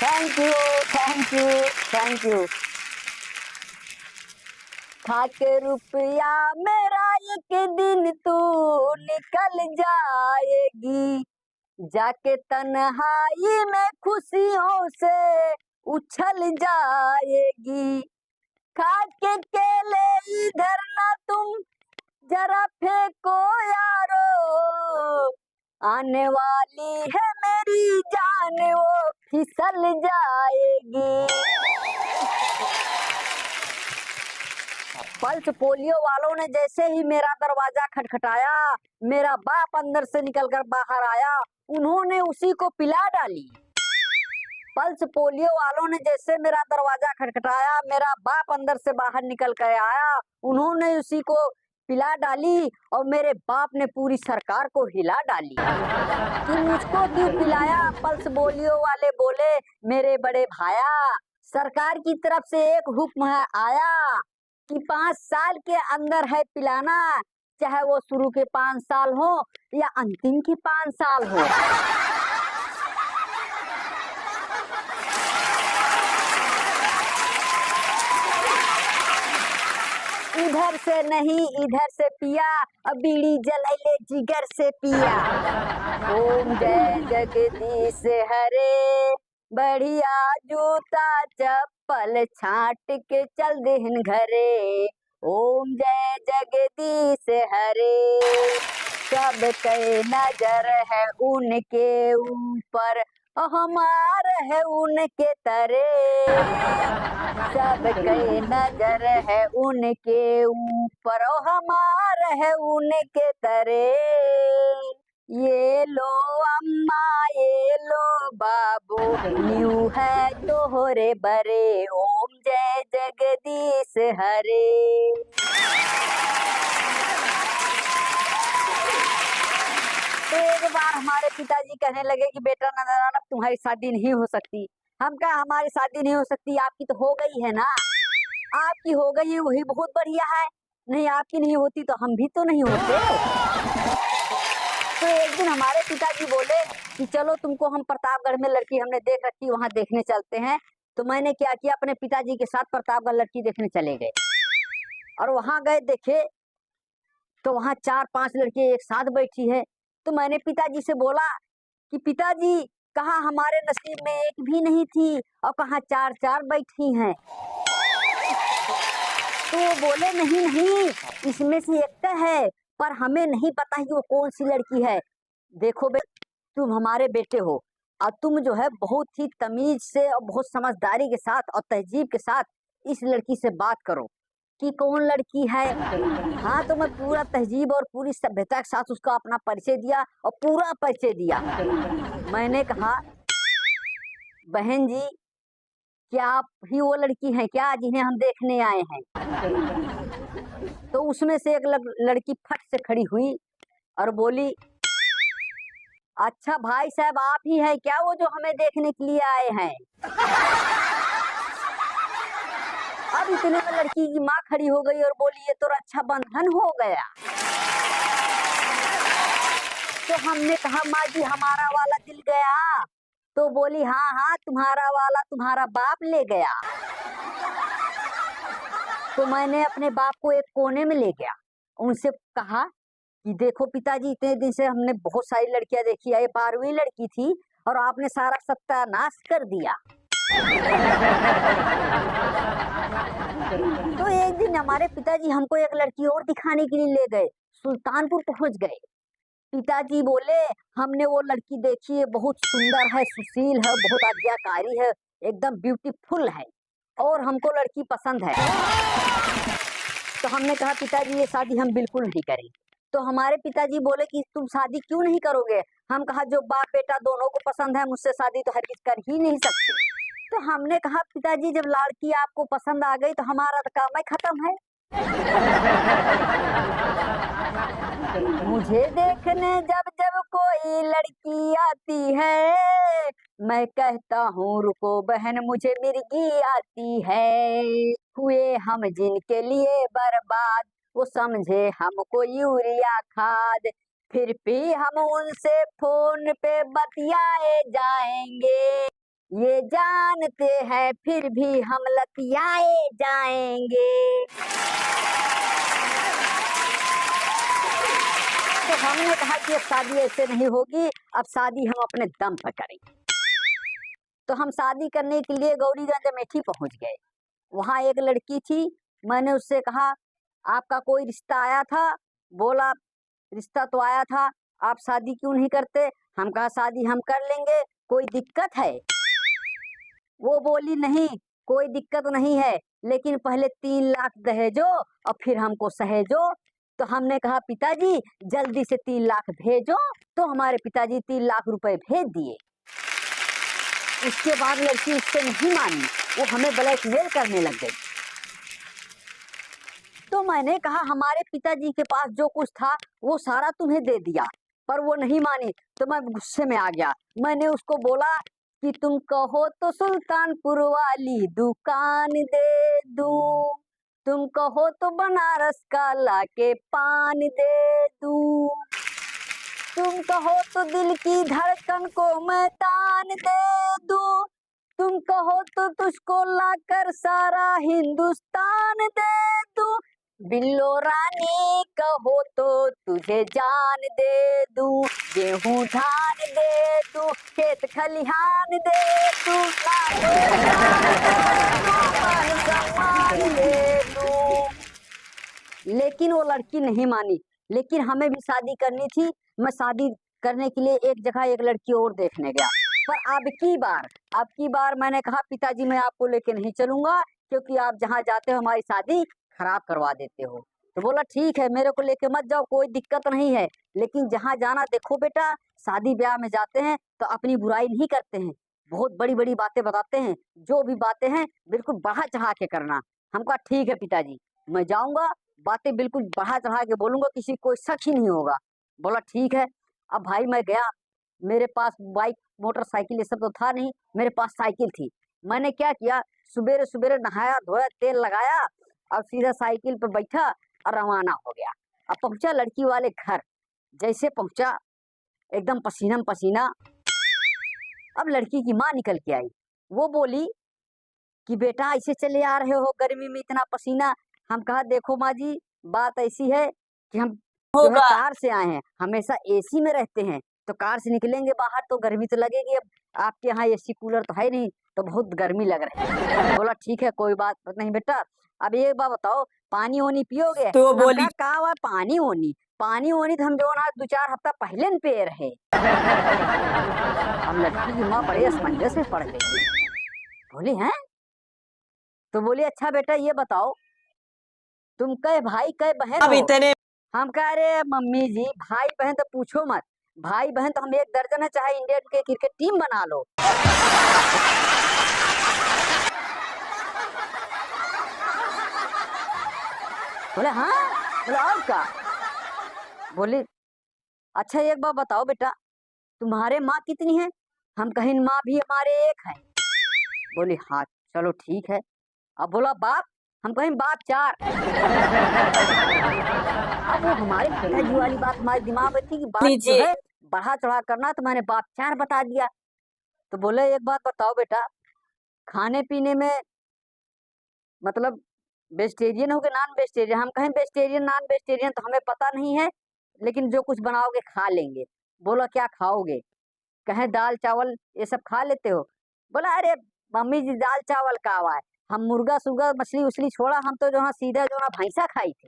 Thank you, thank you, thank you. खाके रुपया मेरा एक दिन तू निकल जाएगी, जाके तन्हाई में खुशियों से उछल जाएगी। खाके केले इधर ना तुम जरा फेंको यारो, आने वाली है मेरी जान वो फिसल जाएगी। पल्स पोलियो वालों ने जैसे ही मेरा दरवाजा खटखटाया, मेरा बाप अंदर से निकलकर बाहर आया, उन्होंने उसी को पिला डाली। पल्स पोलियो वालों ने जैसे मेरा दरवाजा खटखटाया, मेरा बाप अंदर से बाहर निकल कर आया, उन्होंने उसी को पिला डाली और मेरे बाप ने पूरी सरकार को हिला डाली। कि मुझको क्यों पिलाया? पल्स पोलियो वाले बोले, मेरे बड़े भाया, सरकार की तरफ से एक हुक्म है आया कि 5 साल के अंदर है पिलाना, चाहे वो शुरू के 5 साल हो या अंतिम के 5 साल हो। इधर से नहीं इधर से पिया, अब बीड़ी जलैले जिगर से पिया। ओम जय जगदीश हरे, बढ़िया जूता चप्पल छाट के चल देहन घरे। ओम जय जगदीश हरे, सबके नजर है उनके ऊपर, हमार है उनके तरे। सबके नजर है उनके ऊपर, हमार है उनके तरे। ये लो अम्मा ये लो बाबू, न्यू है तोहरे बरे। ओम जय जगदीश हरे। तो एक बार हमारे पिताजी कहने लगे कि बेटा नंदलाल, अब तुम्हारी शादी नहीं हो सकती। हम कहा हमारी शादी नहीं हो सकती, आपकी तो हो गई है ना। आपकी हो गई है वही बहुत बढ़िया है, नहीं आपकी नहीं होती तो हम भी तो नहीं होते। तो एक दिन हमारे पिताजी बोले कि चलो तुमको हम प्रतापगढ़ में लड़की हमने देख रखी, वहां देखने चलते हैं। तो मैंने क्या किया, अपने पिताजी के साथ प्रतापगढ़ लड़की देखने चले गए। और वहां गए, देखे तो वहां 4-5 लड़कियां एक साथ बैठी है। तो मैंने पिताजी से बोला कि पिताजी, कहा हमारे नसीब में एक भी नहीं थी और कहा 4-4 बैठी हैं। तो वो बोले नहीं नहीं, इसमें से एक तो है, पर हमें नहीं पता है कि वो कौन सी लड़की है। देखो तुम हमारे बेटे हो और तुम जो है बहुत ही तमीज से और बहुत समझदारी के साथ और तहजीब के साथ इस लड़की से बात करो कि कौन लड़की है। हाँ, तो मैं पूरा तहजीब और पूरी सभ्यता के साथ उसका अपना परिचय दिया और पूरा परिचय दिया। मैंने कहा बहन जी, क्या आप ही वो लड़की हैं क्या जिन्हें हम देखने आए हैं? तो उसमें से एक लड़की फट से खड़ी हुई और बोली, अच्छा भाई साहब, आप ही हैं क्या वो जो हमें देखने के लिए आए हैं? अब इतने में लड़की की माँ खड़ी हो गई और बोली, ये तो रक्षाबंधन हो गया। तो हमने कहा माँ जी हमारा वाला दिल गया। तो बोली हाँ हाँ, तुम्हारा वाला तुम्हारा बाप ले गया। तो मैंने अपने बाप को एक कोने में ले गया, उनसे कहा कि देखो पिताजी, इतने दिन से हमने बहुत सारी लड़कियां देखी है, ये 12वीं लड़की थी और आपने सारा सत्यानाश कर दिया। तो एक दिन हमारे पिताजी हमको एक लड़की और दिखाने के लिए ले गए, सुल्तानपुर पहुंच गए। पिताजी बोले, हमने वो लड़की देखी है, बहुत सुंदर है, सुशील है, बहुत आज्ञाकारी है, एकदम ब्यूटीफुल है और हमको लड़की पसंद है। तो हमने कहा पिताजी ये शादी हम बिल्कुल नहीं करेंगे। तो हमारे पिताजी बोले कि तुम शादी क्यों नहीं करोगे? हम कहा जो बाप बेटा दोनों को पसंद है, मुझसे शादी तो हरगिज कर ही नहीं सकते। तो हमने कहा पिताजी जब लड़की आपको पसंद आ गई तो हमारा तो काम ही खत्म है। मुझे देखने जब जब कोई लड़की आती है, मैं कहता हूँ रुको बहन मुझे मिर्गी आती है। हुए हम जिनके लिए बर्बाद, वो समझे हमको यूरिया खाद, फिर भी हम उनसे फोन पे बतियाए जाएंगे। ये जानते हैं फिर भी हम लतियाए जाएंगे। तो हमने कहा कि अब शादी ऐसे नहीं होगी, अब शादी हम अपने दम पर करेंगे। तो हम शादी करने के लिए गौरीगंज अमेठी पहुंच गए। वहाँ एक लड़की थी, मैंने उससे कहा आपका कोई रिश्ता आया था? बोला रिश्ता तो आया था, आप शादी क्यों नहीं करते? हम कहा शादी हम कर लेंगे, कोई दिक्कत है? वो बोली नहीं कोई दिक्कत नहीं है, लेकिन पहले 3 लाख दहेजो और फिर हमको सहेजो। तो हमने कहा पिताजी जल्दी से 3 लाख भेजो। तो हमारे पिताजी 3 लाख रुपए भेज दिए। उसके बाद लड़की उससे नहीं मानी, वो हमें ब्लैकमेल करने लग गई। तो मैंने कहा हमारे पिताजी के पास जो कुछ था वो सारा तुम्हें दे दिया, पर वो नहीं मानी। तो मैं गुस्से में आ गया। मैंने उसको बोला कि तुम कहो तो सुल्तानपुर वाली दुकान दे दूं, तुम कहो तो बनारस का लाके पान दे दूं, तुम कहो तो दिल की धड़कन को मैं तान दे दूं, तुम कहो तो तुझको लाकर सारा हिंदुस्तान दे दूं, बिल्लो रानी कहो तो तुझे जान दे दूं, गेहूं धान दे दूं, खेत खलिहान दे दूं, सम्मान दे दूं। लेकिन वो लड़की नहीं मानी। लेकिन हमें भी शादी करनी थी। मैं शादी करने के लिए एक जगह एक लड़की और देखने गया। पर अब की बार मैंने कहा पिताजी मैं आपको लेके नहीं चलूंगा, क्योंकि आप जहाँ जाते हो हमारी शादी खराब करवा देते हो। तो बोला ठीक है मेरे को लेके मत जाओ, कोई दिक्कत नहीं है, लेकिन जहाँ जाना देखो बेटा, शादी ब्याह में जाते हैं तो अपनी बुराई नहीं करते हैं, बहुत बड़ी बड़ी बातें बताते हैं। जो भी बातें हैं बिल्कुल बढ़ा चढ़ा के करना। हम कहा ठीक है पिताजी मैं जाऊंगा, बातें बिल्कुल बढ़ा चढ़ा के बोलूंगा, किसी को शक ही नहीं होगा। बोला ठीक है। अब भाई मैं गया, मेरे पास बाइक मोटरसाइकिल ये सब तो था नहीं, मेरे पास साइकिल थी। मैंने क्या किया, सुबेरे सुबेरे नहाया धोया तेल लगाया और सीधा साइकिल पर बैठा और रवाना हो गया। अब पहुंचा लड़की वाले घर, जैसे पहुंचा एकदम पसीना पसीना। अब लड़की की माँ निकल के आई, वो बोली कि बेटा ऐसे चले आ रहे हो गर्मी में इतना पसीना। हम कहा देखो माँ जी बात ऐसी है कि हम जो है कार से आए हैं, हमेशा एसी में रहते हैं, तो कार से निकलेंगे बाहर तो गर्मी तो लगेगी। अब आपके यहाँ एसी कूलर तो है नहीं, तो बहुत गर्मी लग रही है। बोला ठीक है कोई बात नहीं बेटा, अब एक बात बताओ पानी वानी पियोगे? तो वो बोली कहा हुआ पानी वानी तो हम जो ना 2-4 हफ्ता पहले न पे रहे। हम लड़की की माँ बड़े असमंजस में पड़ गई। बोली हैं? तो बोली अच्छा बेटा ये बताओ तुम कई भाई कई बहन हो? हम कह रहे मम्मी जी भाई बहन तो पूछो मत, भाई बहन तो हम 1 दर्जन है, चाहे इंडियन के क्रिकेट टीम बना लो। बोले हाँ, बोले और क्या? बोले अच्छा एक बात बताओ बेटा तुम्हारे माँ कितनी है? हम कहीं माँ भी हमारे एक है। बोली हाँ चलो ठीक है। अब बोला बाप? हम कहीं बाप 4। अब वो हमारे पिताजी वाली बात हमारे दिमाग में थी कि बात जो है बढ़ा चढ़ा करना, तो मैंने बाप 4 बता दिया। तो बोले एक बात बताओ बेटा खाने पीने में मतलब वेजिटेरियन हो के नॉन वेजिटेरियन? हम कहें वेजिटेरियन नॉन वेजिटेरियन तो हमें पता नहीं है, लेकिन जो कुछ बनाओगे खा लेंगे। बोला क्या खाओगे? कहें दाल चावल ये सब खा लेते हो? बोला अरे मम्मी जी दाल चावल का हुआ है, हम मुर्गा सुगा मछली उछली छोड़ा, हम तो जो है सीधा जो है भैंसा खाई थी।